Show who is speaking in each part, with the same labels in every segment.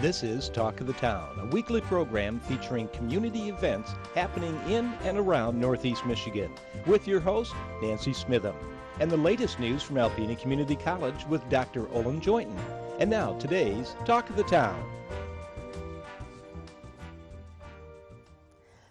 Speaker 1: This is Talk of the Town, a weekly program featuring community events happening in and around Northeast Michigan, with your host, Nancy Smitham, and the latest news from Alpena Community College with Dr. Olin Joynton. And now, today's Talk of the Town.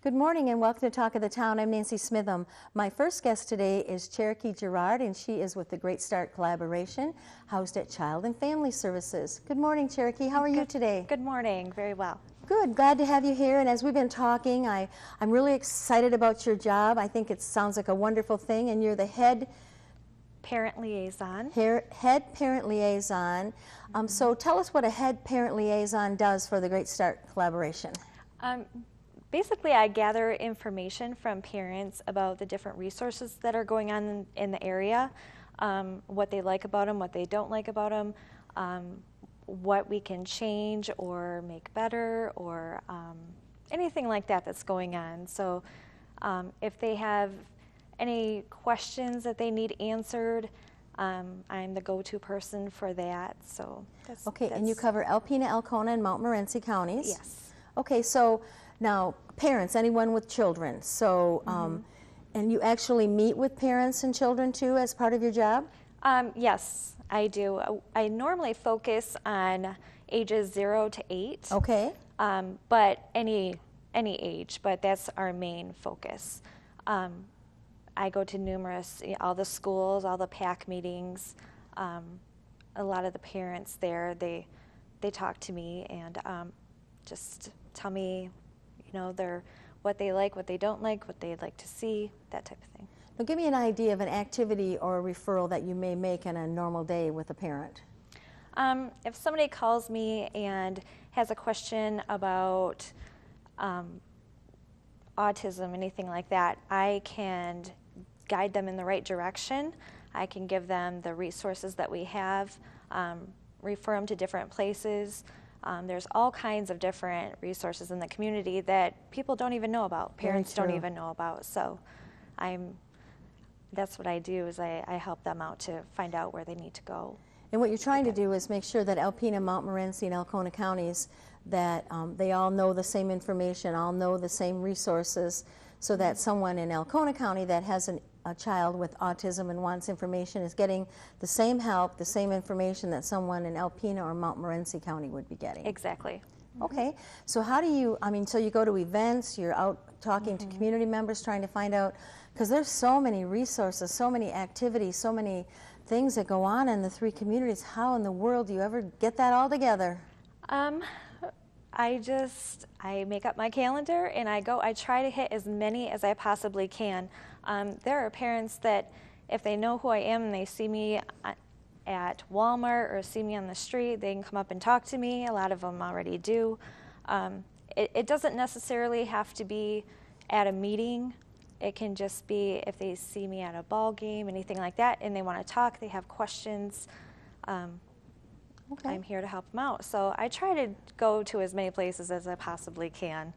Speaker 2: Good morning and welcome to Talk of the Town. I'm Nancy Smitham. My first guest today is Cherokee Gerard, and she is with the Great Start Collaboration, housed at Child and Family Services. Good morning, Cherokee. How are you today?
Speaker 3: Good morning. Very well.
Speaker 2: Good. Glad to have you here. And as we've been talking, I'm really excited about your job. I think it sounds like a wonderful thing, and you're the head
Speaker 3: parent liaison.
Speaker 2: Head parent liaison. So tell us what a head parent liaison does for the Great Start Collaboration.
Speaker 3: Basically, I gather information from parents about the different resources that are going on in the area, what they like about them, what they don't like about them, what we can change or make better, or anything like that that's going on. So if they have any questions that they need answered, I'm the go-to person for that. So
Speaker 2: okay, and you cover Alpena, Alcona, and Mount Morenci counties?
Speaker 3: Yes.
Speaker 2: Okay, so now parents, anyone with children, so and you actually meet with parents and children too as part of your job?
Speaker 3: Yes, I do. I normally focus on ages 0 to 8.
Speaker 2: Okay.
Speaker 3: But any age, but that's our main focus. I go to all the schools, all the PAC meetings. A lot of the parents there, they talk to me and just tell me, what they like, what they don't like, what they'd like to see, that type of thing.
Speaker 2: Now give me an idea of an activity or a referral that you may make in a normal day with a parent.
Speaker 3: If somebody calls me and has a question about autism, anything like that, I can guide them in the right direction. I can give them the resources that we have, refer them to different places. There's all kinds of different resources in the community that people don't even know about, parents don't even know about. So that's what I do, is I help them out to find out where they need to go.
Speaker 2: And what you're trying to do is make sure that Alpena, Mount Morenci, and Alcona counties, that they all know the same information, all know the same resources, so that someone in Alcona County that has a child with autism and wants information is getting the same help, the same information that someone in Alpena or Mount Morenci County would be getting.
Speaker 3: Exactly.
Speaker 2: Okay, so how do you, so you go to events, you're out talking to community members, trying to find out, because there's so many resources, so many activities, so many things that go on in the three communities. How in the world do you ever get that all together?
Speaker 3: I make up my calendar and I try to hit as many as I possibly can. There are parents that if they know who I am and they see me at Walmart or see me on the street, they can come up and talk to me. A lot of them already do. It doesn't necessarily have to be at a meeting. It can just be if they see me at a ball game, anything like that, and they want to talk, they have questions.
Speaker 2: Okay.
Speaker 3: I'm here to help them out. So I try to go to as many places as I possibly can.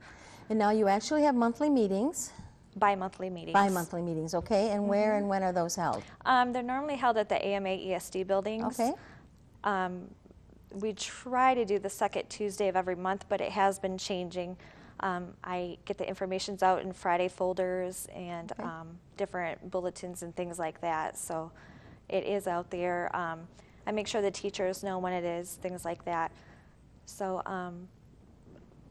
Speaker 2: And now you actually have monthly meetings?
Speaker 3: Bi-monthly meetings.
Speaker 2: Bi-monthly meetings, okay. And where and when are those held?
Speaker 3: They're normally held at the AMA ESD buildings.
Speaker 2: Okay.
Speaker 3: We try to do the second Tuesday of every month, but it has been changing. I get the informations out in Friday folders and different bulletins and things like that. So it is out there. I make sure the teachers know when it is, things like that. So,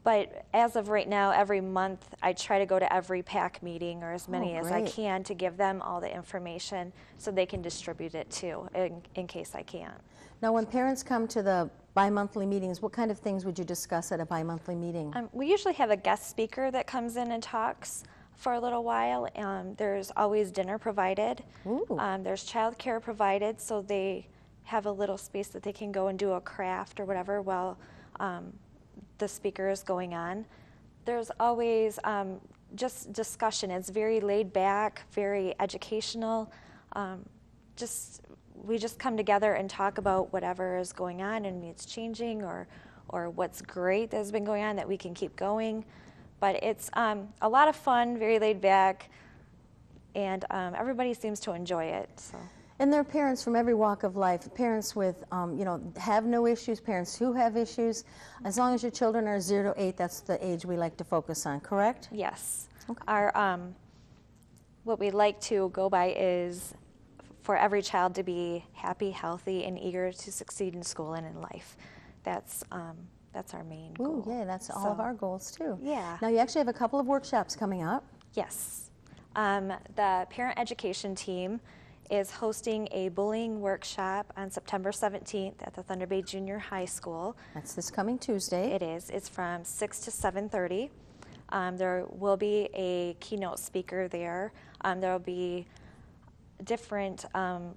Speaker 3: but as of right now, every month I try to go to every PAC meeting or as many as I can to give them all the information so they can distribute it too, in case I can't.
Speaker 2: Now when parents come to the bi-monthly meetings, what kind of things would you discuss at a bi-monthly meeting?
Speaker 3: We usually have a guest speaker that comes in and talks for a little while. There's always dinner provided. There's child care provided, so they have a little space that they can go and do a craft or whatever while the speaker is going on. There's always just discussion. It's very laid back, very educational. We just come together and talk about whatever is going on and needs changing, or what's great that has been going on that we can keep going. But it's a lot of fun, very laid back, and everybody seems to enjoy it. So.
Speaker 2: And there are parents from every walk of life, parents with, have no issues, parents who have issues. As long as your children are 0 to 8, that's the age we like to focus on, correct?
Speaker 3: Yes.
Speaker 2: Okay.
Speaker 3: Our, what we like to go by is for every child to be happy, healthy, and eager to succeed in school and in life. That's our main goal.
Speaker 2: Ooh, yeah, that's all of our goals too.
Speaker 3: Yeah.
Speaker 2: Now you actually have a couple of workshops coming up.
Speaker 3: Yes. The parent education team is hosting a bullying workshop on September 17th at the Thunder Bay Junior High School.
Speaker 2: That's this coming Tuesday.
Speaker 3: It is. It's from 6 to 7:30. There will be a keynote speaker there. There will be different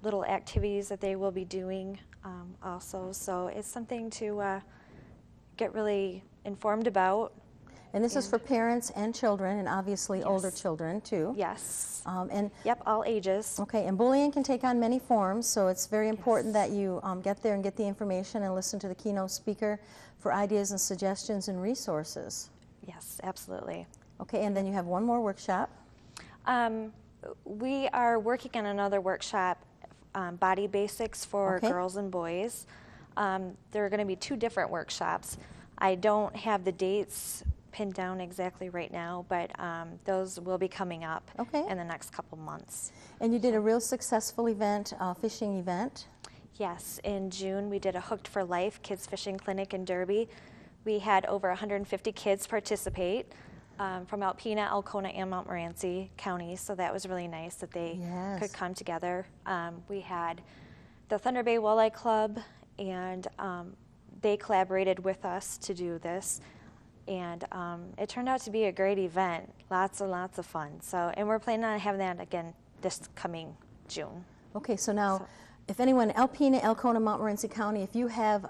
Speaker 3: little activities that they will be doing also. So it's something to get really informed about.
Speaker 2: And this is for parents and children, and obviously
Speaker 3: Yes.
Speaker 2: older children too.
Speaker 3: Yes.
Speaker 2: And
Speaker 3: Yep, all ages.
Speaker 2: okay, and bullying can take on many forms, so it's very important that you get there and get the information and listen to the keynote speaker for ideas and suggestions and resources.
Speaker 3: Yes, absolutely.
Speaker 2: Okay, and then you have one more workshop.
Speaker 3: We are working on another workshop, Body Basics for
Speaker 2: Okay.
Speaker 3: girls and boys. There are going to be 2 different workshops. I don't have the dates pinned down exactly right now, but those will be coming up
Speaker 2: Okay.
Speaker 3: in the next couple months.
Speaker 2: And you did a real successful event, fishing event.
Speaker 3: Yes, in June we did a Hooked for Life Kids Fishing Clinic in Derby. We had over 150 kids participate from Alpena, Alcona, and Montmorency counties, so that was really nice that they
Speaker 2: Yes.
Speaker 3: could come together. We had the Thunder Bay Walleye Club, and they collaborated with us to do this. And it turned out to be a great event, lots and lots of fun. So, and we're planning on having that again this coming June.
Speaker 2: Okay, so now, if anyone, Alpena, Alcona, Montmorency County, if you have,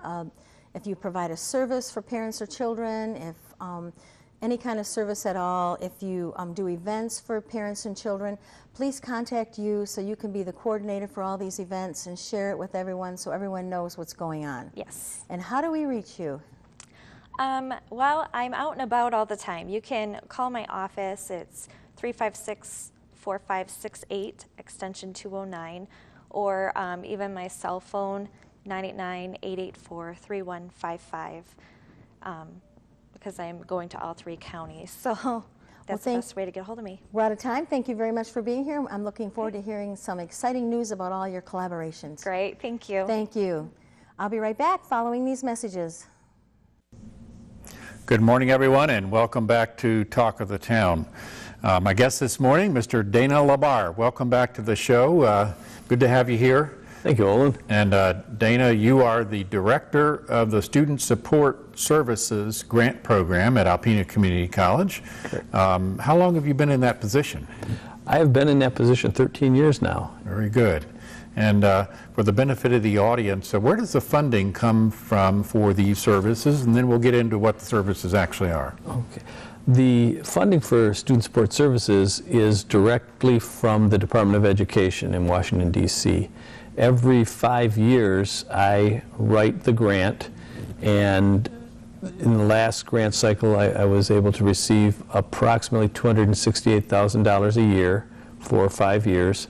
Speaker 2: if you provide a service for parents or children, if any kind of service at all, if you do events for parents and children, please contact you so you can be the coordinator for all these events and share it with everyone so everyone knows what's going on.
Speaker 3: Yes.
Speaker 2: And how do we reach you?
Speaker 3: Well, I'm out and about all the time. You can call my office. It's 356-4568, extension 209, or even my cell phone, 989-884-3155, because I'm going to all 3 counties. So that's the best way to get a hold of me.
Speaker 2: We're out of time. Thank you very much for being here. I'm looking forward to hearing some exciting news about all your collaborations.
Speaker 3: Great, thank you.
Speaker 2: Thank you. I'll be right back following these messages.
Speaker 4: Good morning, everyone, and welcome back to Talk of the Town. My guest this morning, Mr. Dana Labar. Welcome back to the show. Good to have you here.
Speaker 5: Thank you, Olin.
Speaker 4: And Dana, you are the Director of the Student Support Services Grant Program at Alpena Community College. How long have you been in that position?
Speaker 5: I have been in that position 13 years now.
Speaker 4: Very good. And for the benefit of the audience, where does the funding come from for these services? And then we'll get into what the services actually are.
Speaker 5: Okay. The funding for student support services is directly from the Department of Education in Washington, D.C. Every 5 years, I write the grant, and in the last grant cycle, I was able to receive approximately $268,000 a year for 5 years.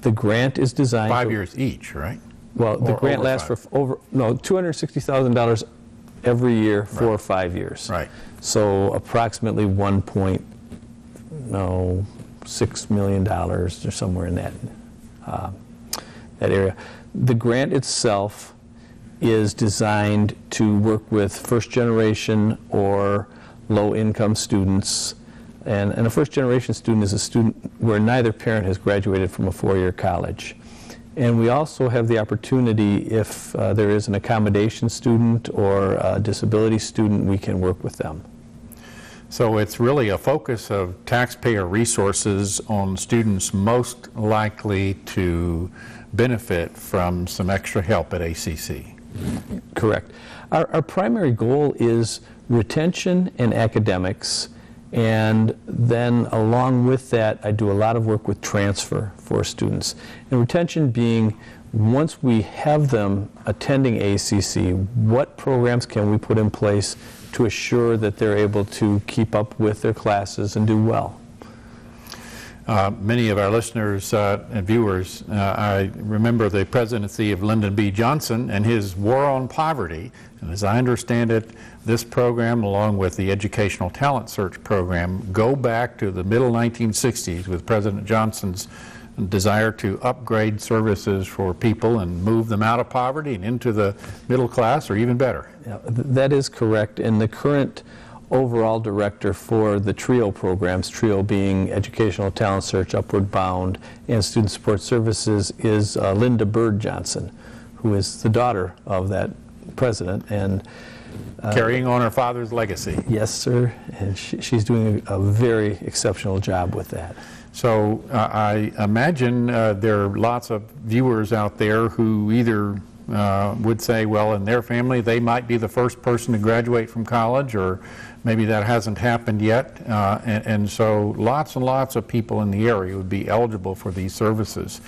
Speaker 5: The grant is designed
Speaker 4: 5 years each, right?
Speaker 5: Well, the grant lasts for $260,000 every year for 5 years.
Speaker 4: Right.
Speaker 5: So approximately $1.6 million or somewhere in that area. The grant itself is designed to work with first-generation or low-income students. And a first-generation student is a student where neither parent has graduated from a 4-year college. And we also have the opportunity, if there is an accommodation student or a disability student, we can work with them.
Speaker 4: So it's really a focus of taxpayer resources on students most likely to benefit from some extra help at ACC.
Speaker 5: Correct. Our primary goal is retention and academics. And then along with that, I do a lot of work with transfer for students. And retention being, once we have them attending ACC, what programs can we put in place to assure that they're able to keep up with their classes and do well?
Speaker 4: Many of our listeners and viewers, I remember the presidency of Lyndon B. Johnson and his War on Poverty. And as I understand it, this program, along with the Educational Talent Search program, go back to the middle 1960s with President Johnson's desire to upgrade services for people and move them out of poverty and into the middle class, or even better.
Speaker 5: Yeah, that is correct. And the current overall director for the TRIO programs, TRIO being Educational Talent Search, Upward Bound, and Student Support Services, is Linda Bird Johnson, who is the daughter of that president. And
Speaker 4: carrying on her father's legacy.
Speaker 5: Yes, sir. And she's doing a very exceptional job with that.
Speaker 4: So I imagine there are lots of viewers out there who either would say, well, in their family, they might be the first person to graduate from college, or maybe that hasn't happened yet. And so lots and lots of people in the area would be eligible for these services.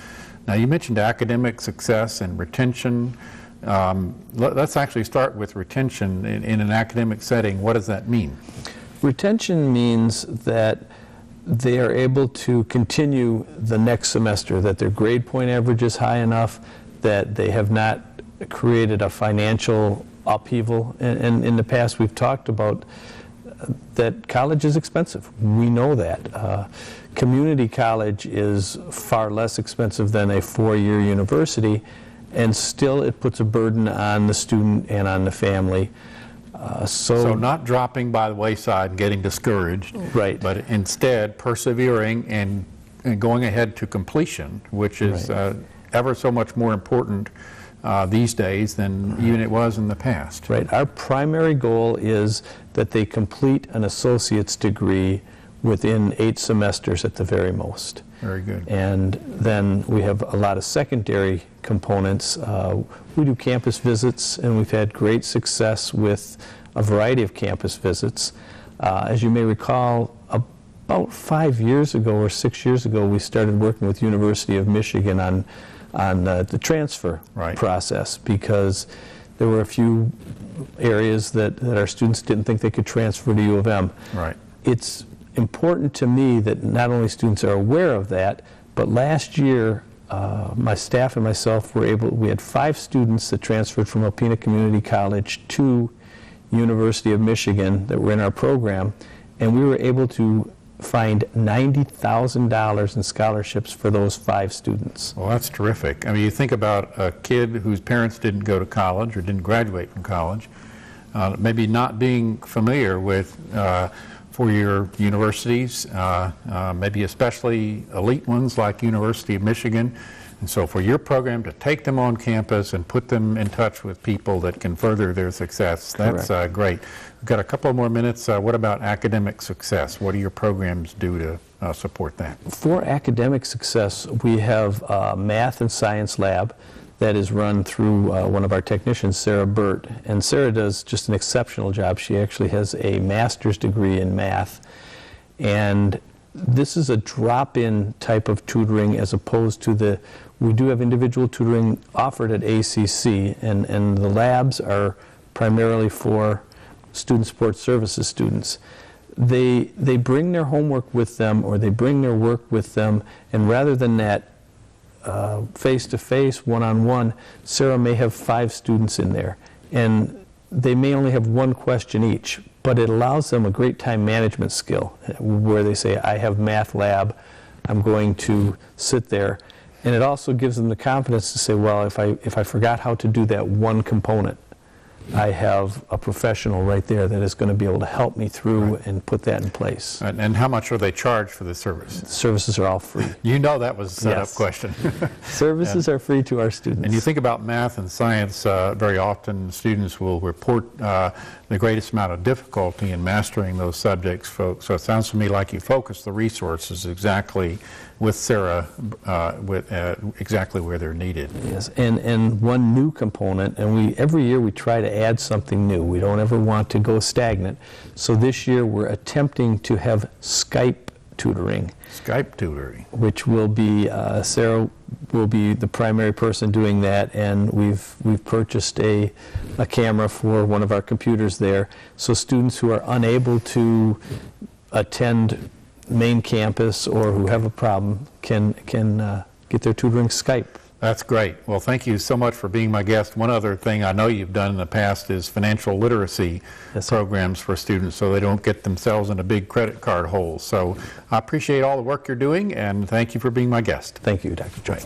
Speaker 4: Now, you mentioned academic success and retention. Let's actually start with retention in an academic setting. What does that mean?
Speaker 5: Retention means that they are able to continue the next semester, that their grade point average is high enough, that they have not created a financial upheaval. And in the past, we've talked about that college is expensive. We know that. Community college is far less expensive than a four-year university, and still it puts a burden on the student and on the family. So
Speaker 4: not dropping by the wayside and getting discouraged,
Speaker 5: right,
Speaker 4: but instead persevering and going ahead to completion, which is
Speaker 5: right.
Speaker 4: Ever so much more important these days than even it was in the past.
Speaker 5: Right. Our primary goal is that they complete an associate's degree within 8 semesters at the very most.
Speaker 4: Very good.
Speaker 5: And then we have a lot of secondary components. We do campus visits, and we've had great success with a variety of campus visits. As you may recall, about 5 years ago or 6 years ago, we started working with University of Michigan on the transfer process, because there were a few areas that our students didn't think they could transfer to U of M.
Speaker 4: Right.
Speaker 5: It's important to me that not only students are aware of that, but last year my staff and myself we had 5 students that transferred from Alpena Community College to University of Michigan that were in our program, and we were able to find $90,000 in scholarships for those 5 students.
Speaker 4: Well, that's terrific. I mean, you think about a kid whose parents didn't go to college or didn't graduate from college, maybe not being familiar with four-year universities, maybe especially elite ones like University of Michigan. And so for your program to take them on campus and put them in touch with people that can further their success, that's great. We've got a couple more minutes. What about academic success? What do your programs do to support that?
Speaker 5: For academic success, we have a math and science lab that is run through one of our technicians, Sarah Burt. And Sarah does just an exceptional job. She actually has a master's degree in math. And this is a drop-in type of tutoring as opposed to we do have individual tutoring offered at ACC, and the labs are primarily for Student Support Services students. They bring their homework with them, or they bring their work with them, and rather than that face-to-face, one-on-one, Sarah may have 5 students in there, and they may only have one question each, but it allows them a great time management skill where they say, I have math lab, I'm going to sit there. And it also gives them the confidence to say, well, if I forgot how to do that one component, I have a professional right there that is going to be able to help me through and put that in place.
Speaker 4: And how much are they charged for the service?
Speaker 5: Services are all free.
Speaker 4: You know that was a set-up question.
Speaker 5: Services are free to our students.
Speaker 4: And you think about math and science, very often students will report the greatest amount of difficulty in mastering those subjects. So it sounds to me like you focus the resources exactly with Sarah, exactly where they're needed.
Speaker 5: Yes, and one new component, and every year we try to add something new. We don't ever want to go stagnant. So this year we're attempting to have Skype tutoring.
Speaker 4: Skype tutoring.
Speaker 5: Which will be, Sarah will be the primary person doing that, and we've purchased a camera for one of our computers there, so students who are unable to attend main campus or who have a problem can get their tutoring Skype.
Speaker 4: That's great. Well, thank you so much for being my guest. One other thing I know you've done in the past is financial literacy programs for students so they don't get themselves in a big credit card hole. So I appreciate all the work you're doing, and thank you for being my guest.
Speaker 5: Thank you, Dr. Choi.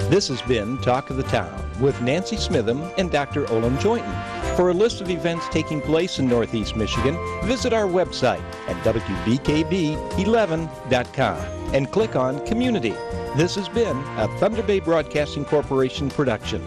Speaker 1: This has been Talk of the Town with Nancy Smitham and Dr. Olin Joynton. For a list of events taking place in Northeast Michigan, visit our website at wbkb11.com and click on Community. This has been a Thunder Bay Broadcasting Corporation production.